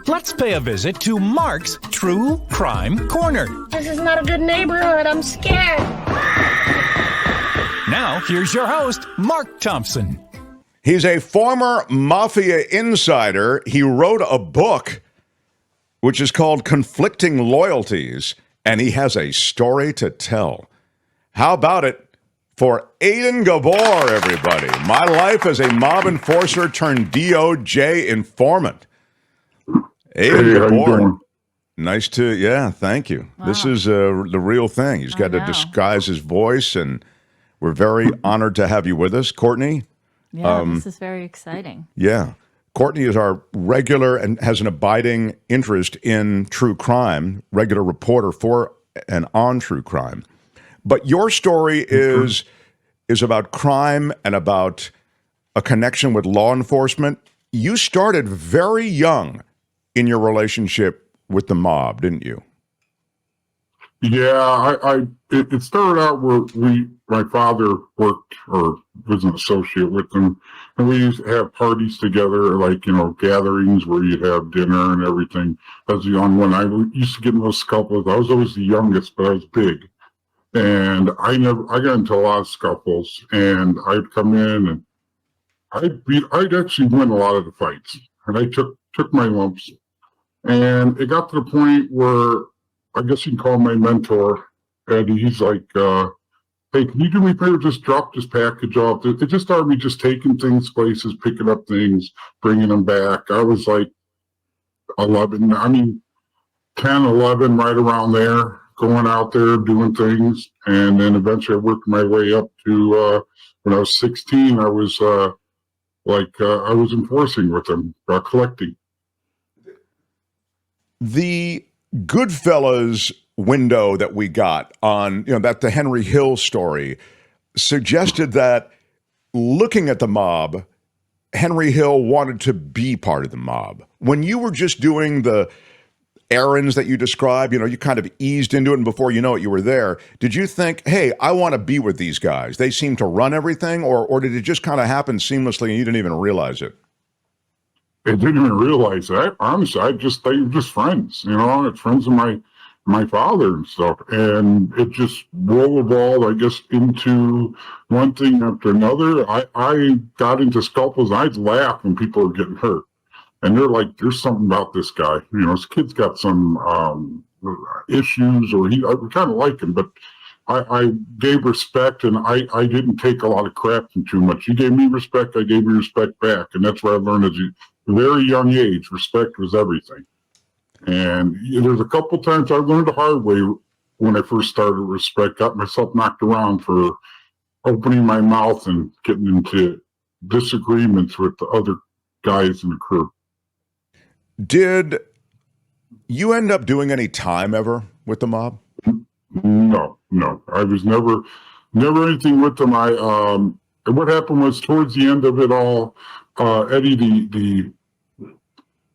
Let's pay a visit to Mark's True Crime Corner. This is not a good neighborhood. I'm scared. Now, here's your host, Mark Thompson. He's a former mafia insider. He wrote a book which is called Conflicting Loyalties, and he has a story to tell. How about it for Aiden Gabor, everybody? My life as a mob enforcer turned DOJ informant. Aiden Gabor. Nice to, thank you. Wow. This is the real thing. He's got to disguise his voice, and we're very honored to have you with us. Courtney? Yeah, this is very exciting. Yeah. Courtney is our regular and has an abiding interest in true crime, regular reporter for and on true crime. But your story is about crime and about a connection with law enforcement. You started very young in your relationship with the mob, didn't you? Yeah, it started out where my father worked or was an associate with them, and we used to have parties together, like, gatherings where you'd have dinner and everything. As a young one, I used to get in those scuffles. I was always the youngest, but I was big. And I got into a lot of scuffles, and I'd come in and I'd actually win a lot of the fights, and I took my lumps. And it got to the point where I guess you can call him my mentor, and he's like, hey, can you do me a favor? Just drop this package off. It just started me just taking things places, picking up things, bringing them back. I was like 10, 11, right around there, going out there, doing things. And then eventually I worked my way up to, when I was 16, I was I was enforcing with them, collecting. The Goodfellas window that we got on, that the Henry Hill story suggested that looking at the mob, Henry Hill wanted to be part of the mob. When you were just doing the errands that you described, you kind of eased into it, and before you know it, you were there. Did you think, hey, I want to be with these guys? They seem to run everything, or did it just kind of happen seamlessly and you didn't even realize it? I didn't even realize that. Honestly, they were just friends, friends of my father and stuff. And it just evolved, I guess, into one thing after another. I got into scuffles. I'd laugh when people were getting hurt. And they're like, there's something about this guy. His kid's got some issues, or I kind of like him, but I gave respect, and I didn't take a lot of crap from too much. He gave me respect, I gave you respect back. And that's what I learned at a very young age. Respect was everything. And there's a couple times I learned the hard way when I first started respect. Got myself knocked around for opening my mouth and getting into disagreements with the other guys in the crew. Did you end up doing any time ever with the mob? No. I was never anything with them. What happened was towards the end of it all, Eddie, the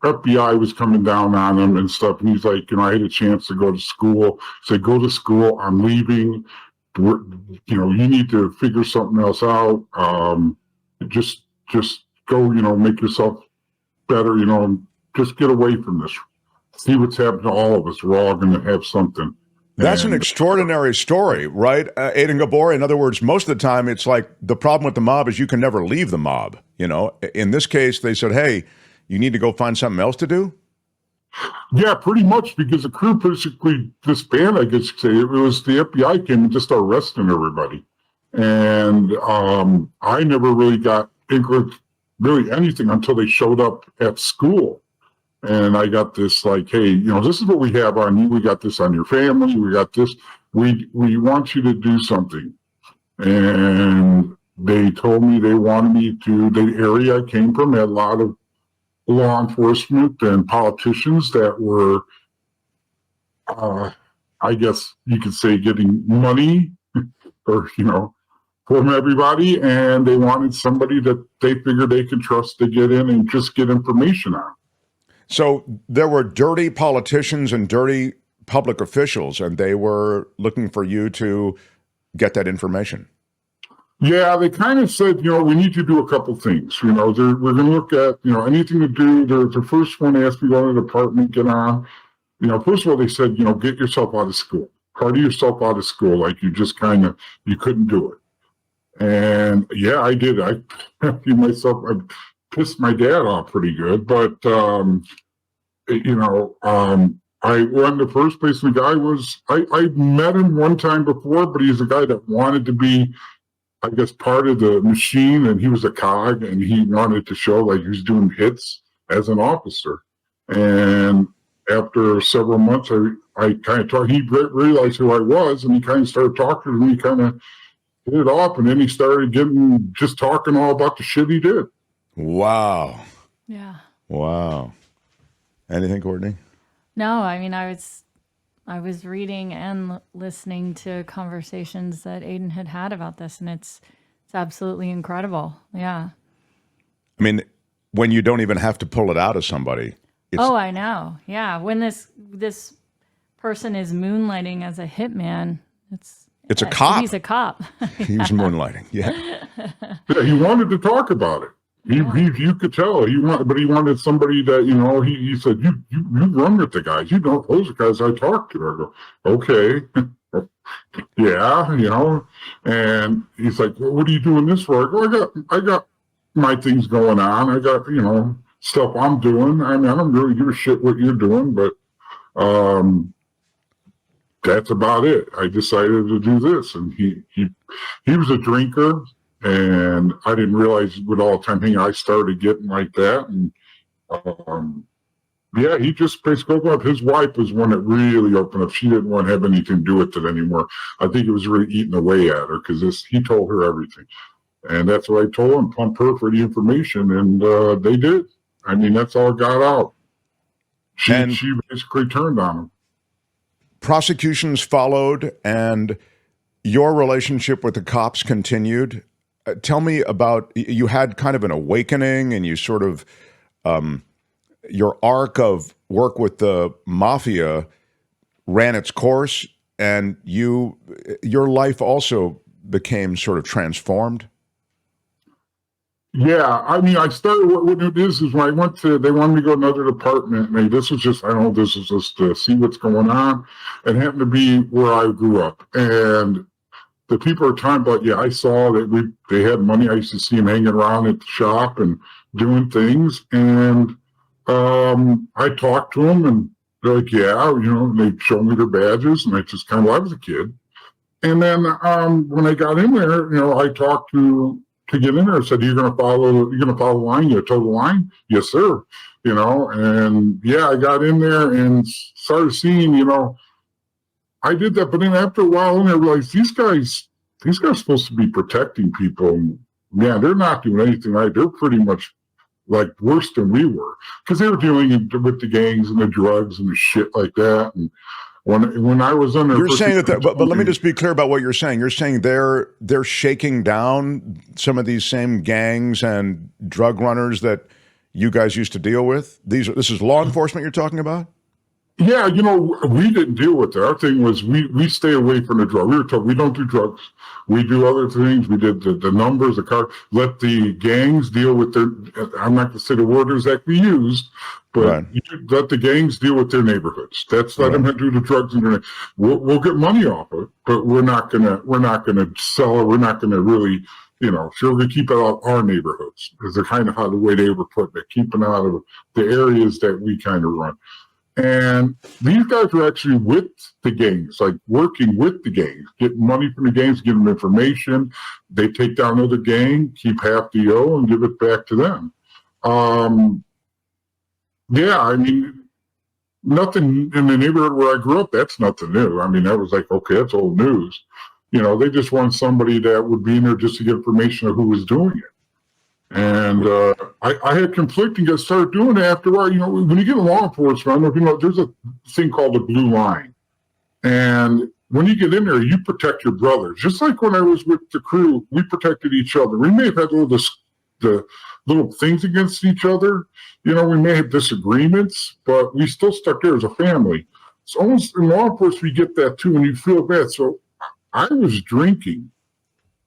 FBI was coming down on him and stuff, and he's like, I had a chance to go to school. Say, go to school. I'm leaving. You need to figure something else out. Just go. Make yourself better. Just get away from this. See what's happening to all of us. We're all going to have something. That's an extraordinary story, right, Aiden Gabor? In other words, most of the time, it's like the problem with the mob is you can never leave the mob. In this case, they said, hey, you need to go find something else to do? Yeah, pretty much, because the crew basically disbanded, I guess you could say. It was the FBI came and just started arresting everybody. And I never really got really anything until they showed up at school. And I got this like, hey, this is what we have on you. We got this on your family. We got this. We want you to do something. And they told me they wanted me to, the area I came from had a lot of law enforcement and politicians that were, I guess you could say, getting money or, from everybody. And they wanted somebody that they figured they could trust to get in and just get information on. So there were dirty politicians and dirty public officials, and they were looking for you to get that information. Yeah, they kind of said, we need to do a couple things. We're going to look at, anything to do. The first one asked me to go to the department, get on. First of all, they said, get yourself out of school. Party yourself out of school. Like you just you couldn't do it. And yeah, I did. I pissed my dad off pretty good. But, I went the first place. The guy was, I met him one time before, but he's a guy that wanted to be, I guess, part of the machine, and he was a cog, and he wanted to show like he was doing hits as an officer. And after several months, I kind of talked. He realized who I was, and he kind of started talking to me, kind of hit it off, and then he started just talking all about the shit he did. Wow. Yeah. Wow. Anything, Courtney? No, I mean, I was reading and listening to conversations that Aiden had about this, and it's absolutely incredible. Yeah. I mean, when you don't even have to pull it out of somebody. Oh, I know. Yeah. When this person is moonlighting as a hitman, it's a cop. He's a cop. He was moonlighting. Yeah. Yeah, he wanted to talk about it. You could tell but he wanted somebody that he said you run with the guys, those are guys I talk to. I go, okay. Yeah, and he's like, well, what are you doing this for? I go, I got my things going on. I got stuff I'm doing. I mean, I don't really give a shit what you're doing, but that's about it. I decided to do this, and he was a drinker. And I didn't realize with all the time I started getting like that. And yeah, he just basically opened up. His wife was one that really opened up. She didn't want to have anything to do with it anymore. I think it was really eating away at her because he told her everything. And that's what I told him, pump her for the information. And they did. I mean, that's all got out. She basically turned on him. Prosecutions followed, and your relationship with the cops continued. Tell me about, you had kind of an awakening, and you sort of, your arc of work with the mafia ran its course, and your life also became sort of transformed. Yeah, I mean, I started, what it is when I went they wanted me to go to another department. And this was just to see what's going on. It happened to be where I grew up. And the people are talking about, yeah, I saw that they had money. I used to see them hanging around at the shop and doing things. And I talked to them, and they're like, yeah, they showed me their badges, and I just kind of, I was a kid. And then when I got in there, I talked to get in there. I said, you're going to follow the line? You toe the line? Yes, sir. And yeah, I got in there and started seeing, I did that, but then after a while, I realized these guys are supposed to be protecting people. Man, they're not doing anything right. They're pretty much like worse than we were, because they were dealing with the gangs and the drugs and the shit like that. And when I was under, you're saying that, but let me just be clear about what you're saying. You're saying they're shaking down some of these same gangs and drug runners that you guys used to deal with. This is law enforcement you're talking about? Yeah, we didn't deal with it. Our thing was we stay away from the drug. We were told we don't do drugs. We do other things. We did the numbers, the car. Let the gangs deal with their. I'm not going to say the word exactly used, but right. Let the gangs deal with their neighborhoods. Let them do the drugs and we'll get money off it, but we're not gonna sell it. We're not gonna really. Sure, we're going to keep it out of our neighborhoods, is the kind of how the way they were putting it, keeping out of the areas that we kind of run. And these guys were actually with the gangs, like working with the gangs, getting money from the gangs, give them information. They take down another gang, keep half the O, and give it back to them. Yeah, I mean, nothing in the neighborhood where I grew up, that's nothing new. I mean, that was like, okay, that's old news. They just want somebody that would be in there just to get information of who was doing it. And I had conflicting. I started doing it after a while. When you get in law enforcement, I don't know if there's a thing called the blue line. And when you get in there, you protect your brothers. Just like when I was with the crew, we protected each other. We may have had the little things against each other. We may have disagreements, but we still stuck there as a family. So almost in law enforcement, you get that too, and you feel bad. So I was drinking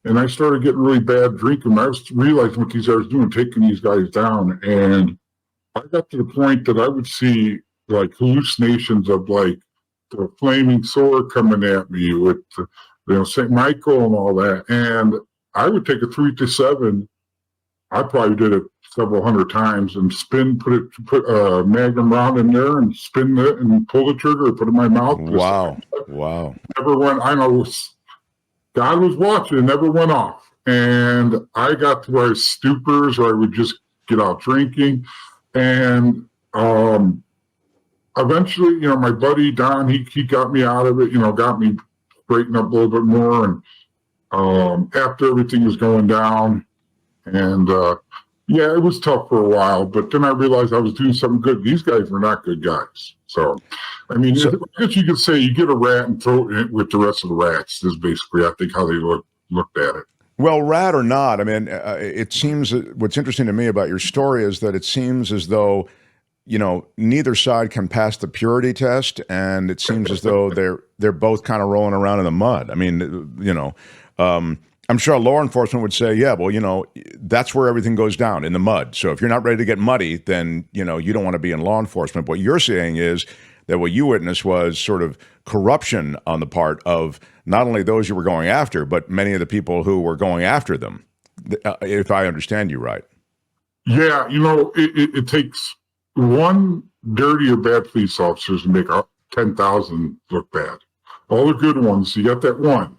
and I started getting really bad drinking. I was realizing what these guys were doing, taking these guys down. And I got to the point that I would see like hallucinations of like the flaming sword coming at me with, St. Michael and all that. And I would take a 3 to 7. I probably did it several hundred times and put a magnum round in there and spin it and pull the trigger and put it in my mouth. Wow. Never went, I know God was watching, it never went off. And I got to where I was stupors, or I would just get out drinking. And eventually, my buddy Don, he got me out of it, got me straightened up a little bit more. And after everything was going down, and yeah, it was tough for a while, but then I realized I was doing something good. These guys were not good guys. So, I mean, I guess you could say you get a rat and throw it with the rest of the rats is basically, I think, how they looked at it. Well, rat or not, I mean, it seems what's interesting to me about your story is that it seems as though, neither side can pass the purity test, and it seems as though they're both kind of rolling around in the mud. I mean, I'm sure law enforcement would say, yeah, well, that's where everything goes down, in the mud. So if you're not ready to get muddy, then, you don't want to be in law enforcement. What you're saying is that what you witnessed was sort of corruption on the part of not only those you were going after, but many of the people who were going after them, if I understand you right. Yeah, it takes one dirty or bad police officer to make 10,000 look bad. All the good ones, you got that one.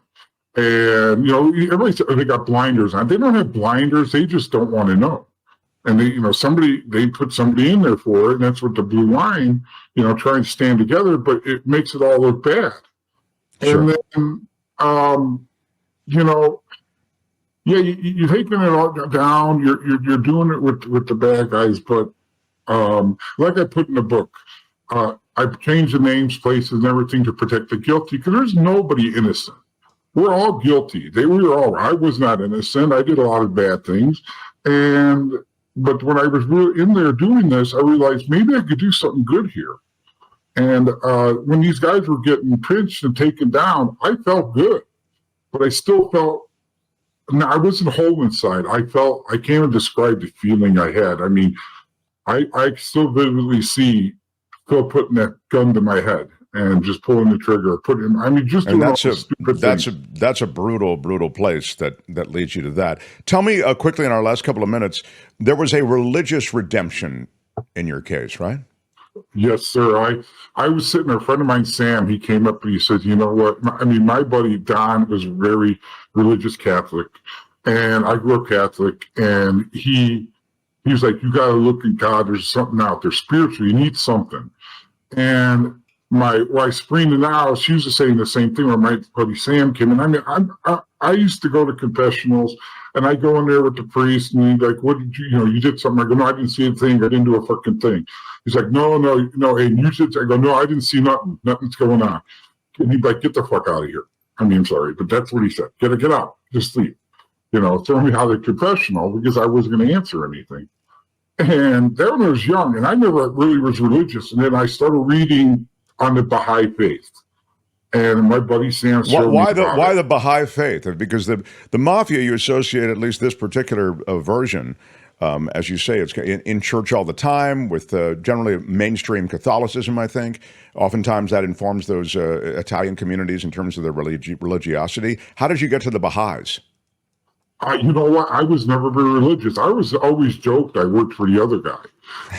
And, everybody said they got blinders on. They don't have blinders. They just don't want to know. And they put somebody in there for it. And that's what the blue line, trying to stand together, but it makes it all look bad. Sure. And then, yeah, you're taking it all down. You're doing it with the bad guys. But, like I put in the book, I've changed the names, places, and everything to protect the guilty, because there's nobody innocent. We're all guilty. I was not innocent. I did a lot of bad things. But when I was really in there doing this, I realized maybe I could do something good here. And when these guys were getting pinched and taken down, I felt good. But I still felt, I wasn't whole inside. I can't even describe the feeling I had. I mean, I still vividly see Phil putting that gun to my head and just pulling the trigger, that's a brutal place that leads you to that. Tell me quickly in our last couple of minutes, there was a religious redemption in your case, right? Yes, sir. I was sitting there, a friend of mine, Sam, he came up and he said, you know what? My buddy Don was very religious Catholic, and I grew up Catholic, and he was like, you got to look at God. There's something out there spiritually. You need something. And my wife, Sabrina, now, she was saying the same thing when my buddy Sam came in. I used to go to confessionals, and I go in there with the priest, and he's like, what did you did something. I go, no, I didn't see a thing. I didn't do a fucking thing. He's like, no, and you should. I go, no, I didn't see nothing. Nothing's going on. And he's like, get the fuck out of here. I'm sorry, but that's what he said. Get out. Just leave. Throw me out of the confessional, because I wasn't going to answer anything. And that when I was young, and I never really was religious. And then I started reading on the Baha'i faith. And my buddy Sam showed me why the Baha'i faith? Because the mafia, you associate at least this particular version, as you say, it's in church all the time with generally mainstream Catholicism, I think. Oftentimes that informs those Italian communities in terms of their religiosity. How did you get to the Baha'is? You know what? I was never very religious. I was always joked I worked for the other guy.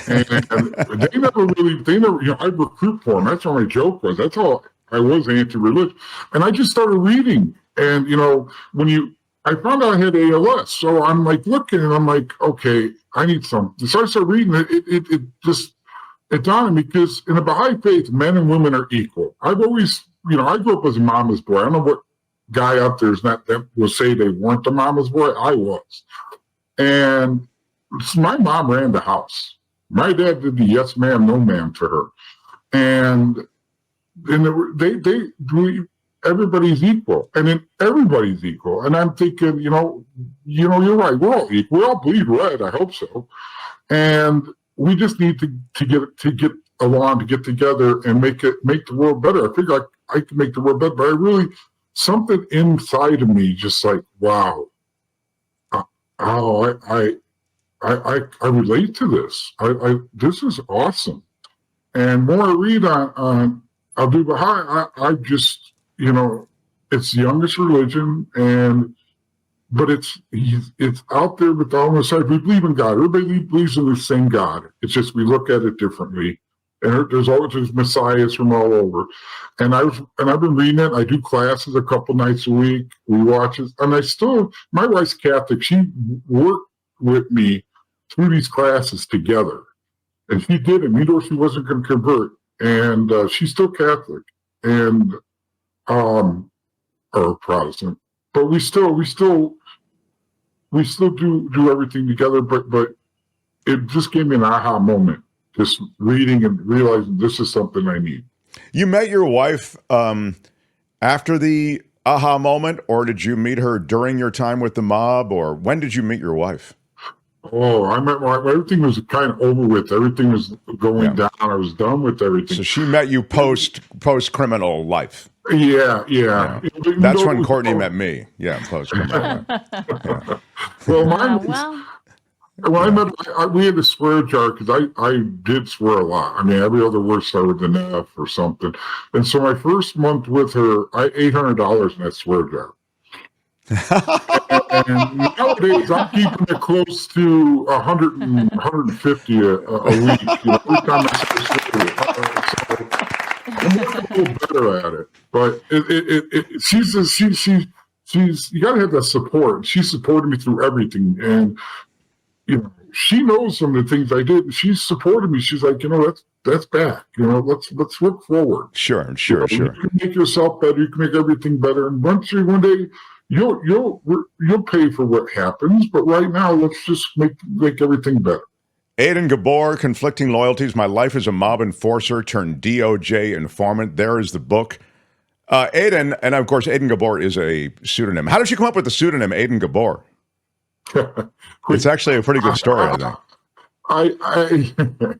And they never, I'd recruit for them. That's how my joke was. That's how I was anti-religion. And I just started reading. And, I found out I had ALS. So I'm like looking and I'm like, okay, I need something. So I started reading it dawned on me, because in the Baha'i faith, men and women are equal. I've always, I grew up as a mama's boy. I don't know what guy out there is not that will say they weren't the mama's boy. I was. And my mom ran the house. My dad did the yes ma'am, no ma'am to her. And everybody's equal. And then everybody's equal. And I'm thinking, you're right. We're all equal. We all bleed red. I hope so. And we just need to get along, to get together and make the world better. I figure I can make the world better, but something inside of me just like, wow, I relate to this. This is awesome. And more I read on Abdul Baha, I just, it's the youngest religion, but it's out there with all the side. We believe in God. Everybody believes in the same God. It's just we look at it differently. And there's messiahs from all over. And I've been reading it. I do classes a couple nights a week. We watch it. And my wife's Catholic. She worked with me through these classes together. And she did it. She wasn't going to convert. And she's still Catholic and or Protestant. But we still do everything together. But it just gave me an aha moment, just reading and realizing this is something I need. You met your wife after the aha moment, or did you meet her during your time with the mob, or when did you meet your wife? Oh, I met everything was kind of over with. Everything was going down. I was done with everything. So she met you post criminal life. Yeah. That's when Courtney met me. Yeah, post criminal life. Well, when I met her, we had a swear jar because I did swear a lot. I mean, every other word started with an F or something. And so my first month with her, I $800 in that swear jar. and nowadays, I'm keeping it close to 100 and 150 a week. Every time I say swear. I'm a little better at it. But she's you got to have that support. She supported me through everything. And she knows some of the things I did. She supported me. She's like, that's back. Let's look forward. Sure. You can make yourself better. You can make everything better. And one day you'll pay for what happens. But right now, let's just make everything better. Aiden Gabor, Conflicting Loyalties. My life as a mob enforcer turned DOJ informant. There is the book. Aiden, and of course, Aiden Gabor is a pseudonym. How did you come up with the pseudonym Aiden Gabor? It's actually a pretty good story, I think.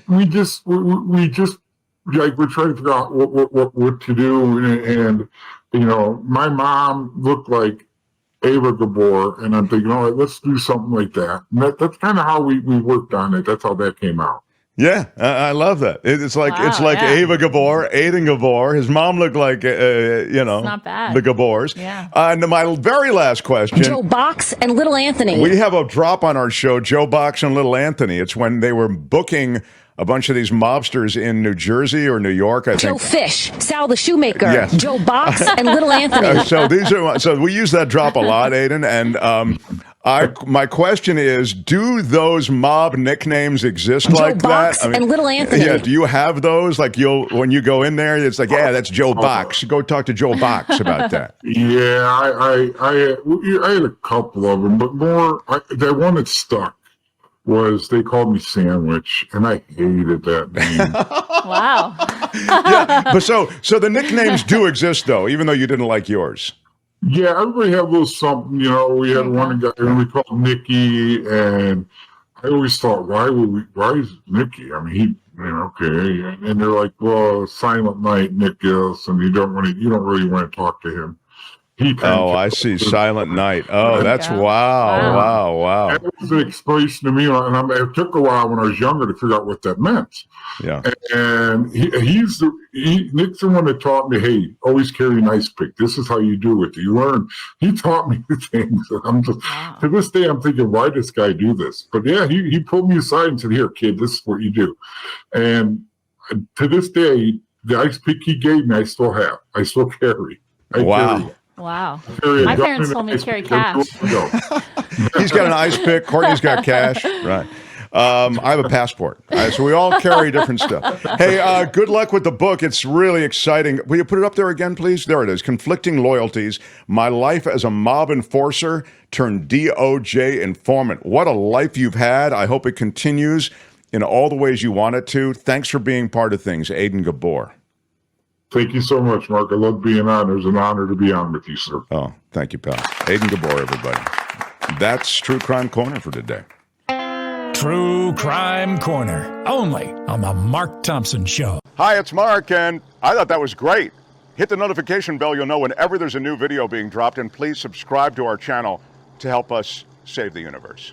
We just like we're trying to figure out what to do, and my mom looked like Ava Gabor, and I'm thinking, all right, let's do something like that. And that's kind of how we worked on it. That's how that came out. Yeah, I love that. It's like Ava Gabor, Aiden Gabor. His mom looked like It's not bad. the Gabors. Yeah. And my very last question: Joe Box and Little Anthony. We have a drop on our show, Joe Box and Little Anthony. It's when they were booking a bunch of these mobsters in New Jersey or New York, I think. Joe Fish, Sal the Shoemaker, Yes. Joe Box, and Little Anthony. So we use that drop a lot, Aiden. And my question is, do those mob nicknames exist Joe like Box that? and Little Anthony. Yeah, do you have those? Like when you go in there, it's like, yeah, that's Joe Box. Go talk to Joe Box about that. Yeah, I had a couple of them, but more that one that stuck was they called me Sandwich, and I hated that name. Wow. Yeah, but so the nicknames do exist though, even though you didn't like yours. Yeah, everybody had a little something. We had one guy and we called Nicky, and I always thought, why is Nicky? I mean, okay. And they're like, well, Silent Night, Nick Gillis, and you don't really want to talk to him. I see. Silent Night. Oh, that's wow. That was an explanation to me, and it took a while when I was younger to figure out what that meant. Yeah. And Nick's the one that taught me, hey, always carry an ice pick. This is how you do it. You learn. He taught me the things. To this day, I'm thinking, why does this guy do this? But yeah, he pulled me aside and said, here, kid, this is what you do. And to this day, the ice pick he gave me, I still have. I still carry. Wow. My parents told me to carry cash. He's got an ice pick. Courtney's got cash. Right. I have a passport. So we all carry different stuff. Hey, good luck with the book. It's really exciting. Will you put it up there again, please? There it is. Conflicting Loyalties. My life as a mob enforcer turned DOJ informant. What a life you've had. I hope it continues in all the ways you want it to. Thanks for being part of things, Aiden Gabor. Thank you so much, Mark. I love being on. It was an honor to be on with you, sir. Oh, thank you, pal. Aiden Gabor, everybody. That's True Crime Corner for today. True Crime Corner, only on the Mark Thompson Show. Hi, it's Mark, and I thought that was great. Hit the notification bell. You'll know whenever there's a new video being dropped. And please subscribe to our channel to help us save the universe.